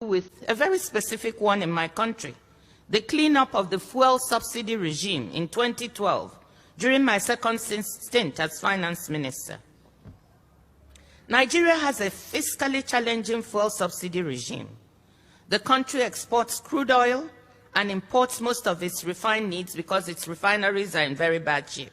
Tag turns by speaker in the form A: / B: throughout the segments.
A: with a very specific one in my country, the cleanup of the fuel subsidy regime in 2012 during my second stint as finance minister. Nigeria has a fiscally challenging fuel subsidy regime. The country exports crude oil and imports most of its refined needs because its refineries are in very bad shape,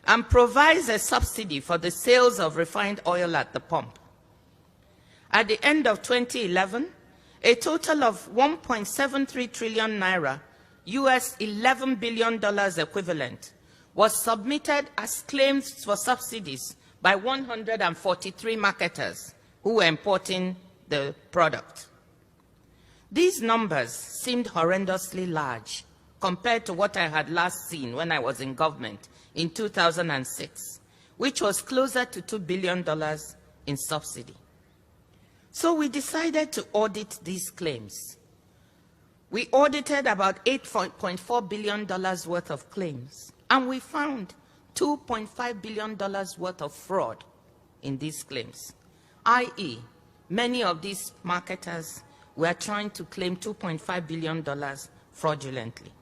A: and provides a subsidy for the sales of refined oil at the pump. At the end of 2011, a total of 1.73 trillion naira, US $11 billion equivalent, was submitted as claims for subsidies by 143 marketers who were importing the product. These numbers seemed horrendously large compared to what I had last seen when I was in government in 2006, which was closer to $2 billion in subsidy. So we decided to audit these claims. We audited about $8.4 billion worth of claims, and we found $2.5 billion worth of fraud in these claims, i.e., many of these marketers were trying to claim $2.5 billion fraudulently.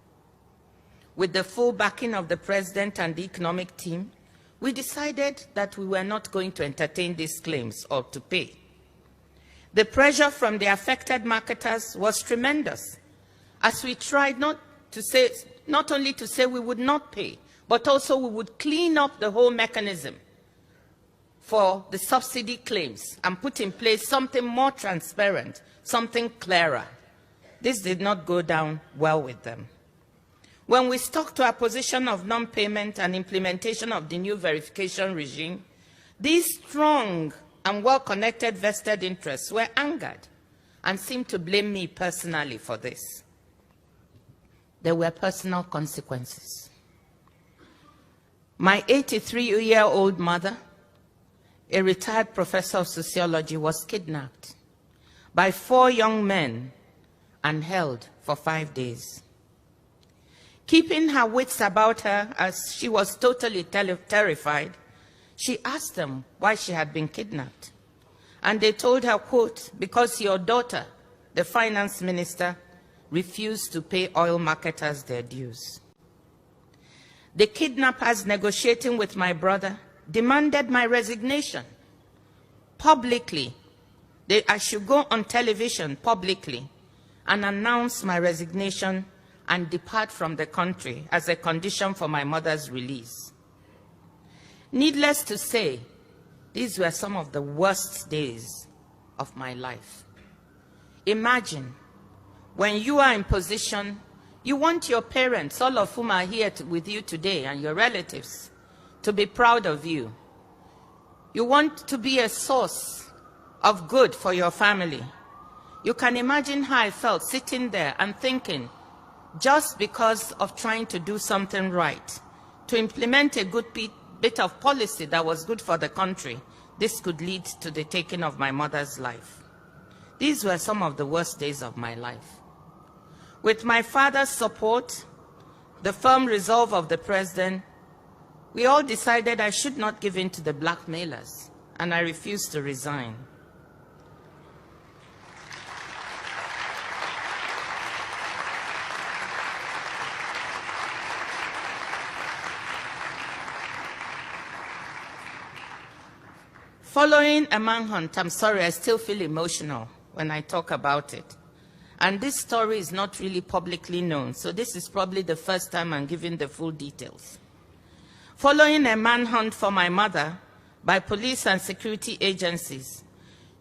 A: With the full backing of the president and the economic team, we decided that we were not going to entertain these claims or to pay. The pressure from the affected marketers was tremendous, as we tried not only to say we would not pay, but also we would clean up the whole mechanism for the subsidy claims and put in place something more transparent, something clearer. This did not go down well with them. When we stuck to our position of non-payment and implementation of the new verification regime, these strong and well-connected vested interests were angered and seemed to blame me personally for this. There were personal consequences. My 83-year-old mother, a retired professor of sociology, was kidnapped by 4 young men and held for 5 days. Keeping her wits about her as she was totally terrified, she asked them why she had been kidnapped. And they told her, quote, "Because your daughter, the finance minister, refused to pay oil marketers their dues." The kidnappers, negotiating with my brother, demanded my resignation publicly. I should go on television publicly and announce my resignation and depart from the country as a condition for my mother's release. Needless to say, these were some of the worst days of my life. Imagine, when you are in position, you want your parents, all of whom are here with you today, and your relatives, to be proud of you. You want to be a source of good for your family. You can imagine how I felt sitting there and thinking, just because of trying to do something right, to implement a good bit of policy that was good for the country, this could lead to the taking of my mother's life. These were some of the worst days of my life. With my father's support, the firm resolve of the president, we all decided I should not give in to the blackmailers, and I refused to resign. Following a manhunt, I'm sorry, I still feel emotional when I talk about it. And this story is not really publicly known, so this is probably the first time I'm giving the full details. Following a manhunt for my mother by police and security agencies,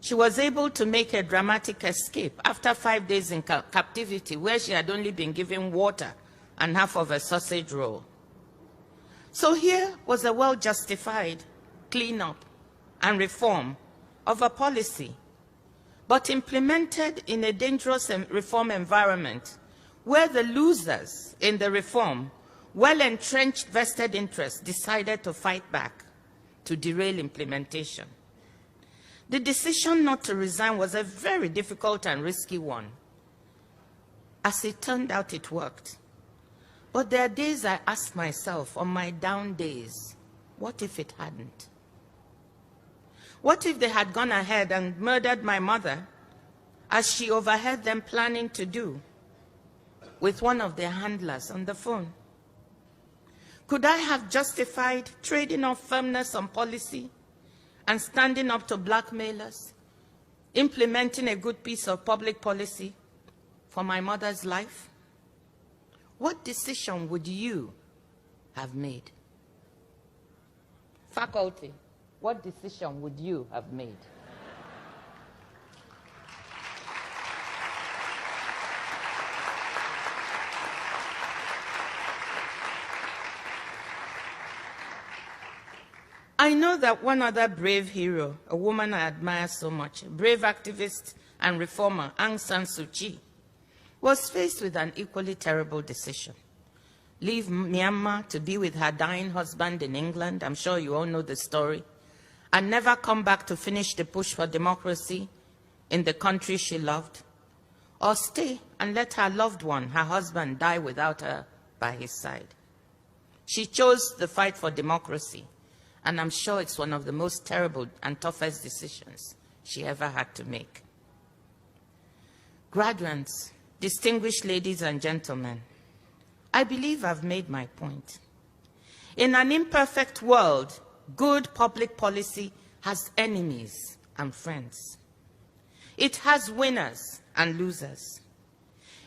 A: she was able to make a dramatic escape after 5 days in captivity, where she had only been given water and half of a sausage roll. So here was a well-justified cleanup and reform of a policy, but implemented in a dangerous reform environment where the losers in the reform, well-entrenched vested interests, decided to fight back to derail implementation. The decision not to resign was a very difficult and risky one. As it turned out, it worked. But there are days I ask myself, on my down days, what if it hadn't? What if they had gone ahead and murdered my mother as she overheard them planning to do with one of their handlers on the phone? Could I have justified trading off firmness on policy and standing up to blackmailers, implementing a good piece of public policy for my mother's life? What decision would you have made? Faculty, what decision would you have made? I know that one other brave hero, a woman I admire so much, a brave activist and reformer, Aung San Suu Kyi, was faced with an equally terrible decision. Leave Myanmar to be with her dying husband in England, I'm sure you all know the story, and never come back to finish the push for democracy in the country she loved, or stay and let her loved one, her husband, die without her by his side. She chose the fight for democracy, and I'm sure it's one of the most terrible and toughest decisions she ever had to make. Graduates, distinguished ladies and gentlemen, I believe I've made my point. In an imperfect world, good public policy has enemies and friends. It has winners and losers.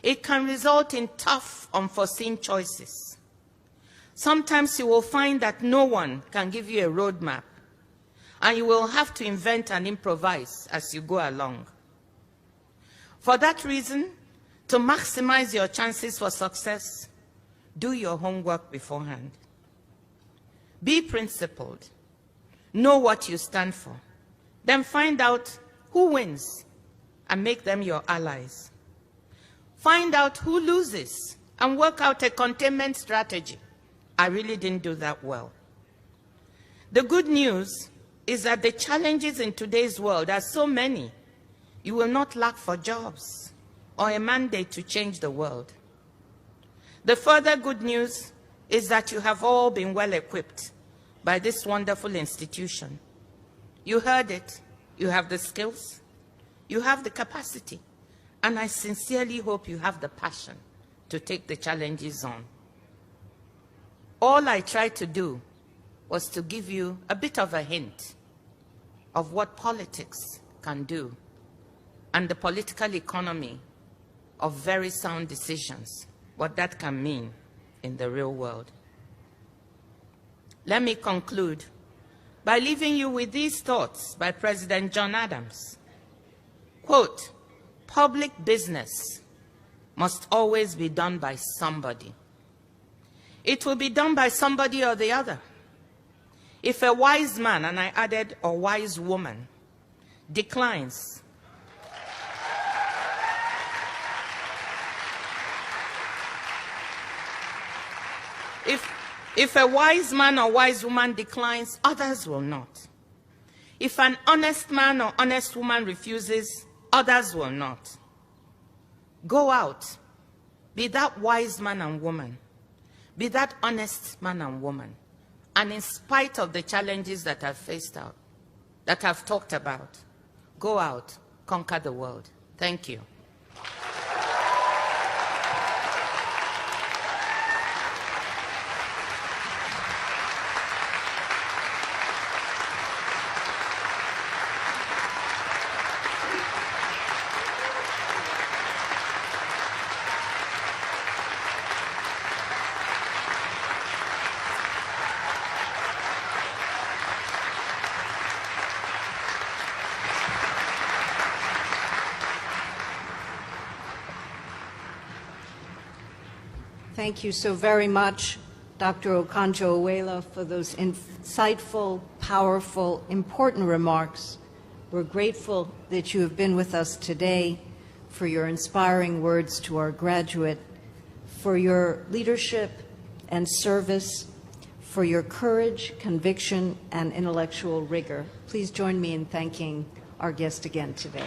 A: It can result in tough, unforeseen choices. Sometimes you will find that no one can give you a roadmap, and you will have to invent and improvise as you go along. For that reason, to maximize your chances for success, do your homework beforehand. Be principled. Know what you stand for. Then find out who wins and make them your allies. Find out who loses and work out a containment strategy. I really didn't do that well. The good news is that the challenges in today's world are so many, you will not lack for jobs or a mandate to change the world. The further good news is that you have all been well equipped by this wonderful institution. You heard it. You have the skills. You have the capacity. And I sincerely hope you have the passion to take the challenges on. All I tried to do was to give you a bit of a hint of what politics can do and the political economy of very sound decisions, what that can mean in the real world. Let me conclude by leaving you with these thoughts by President John Adams. Quote, public business must always be done by somebody. It will be done by somebody or the other. If a wise man, and I added a wise woman, declines, if a wise man or wise woman declines, others will not. If an honest man or honest woman refuses, others will not. Go out, be that wise man and woman. Be that honest man and woman. And in spite of the challenges that I've faced out, that I've talked about, go out, conquer the world. Thank you.
B: Thank you so very much, Dr. Okonjo-Iweala, for those insightful, powerful, important remarks. We're grateful that you have been with us today, for your inspiring words to our graduate, for your leadership and service, for your courage, conviction, and intellectual rigor. Please join me in thanking our guest again today.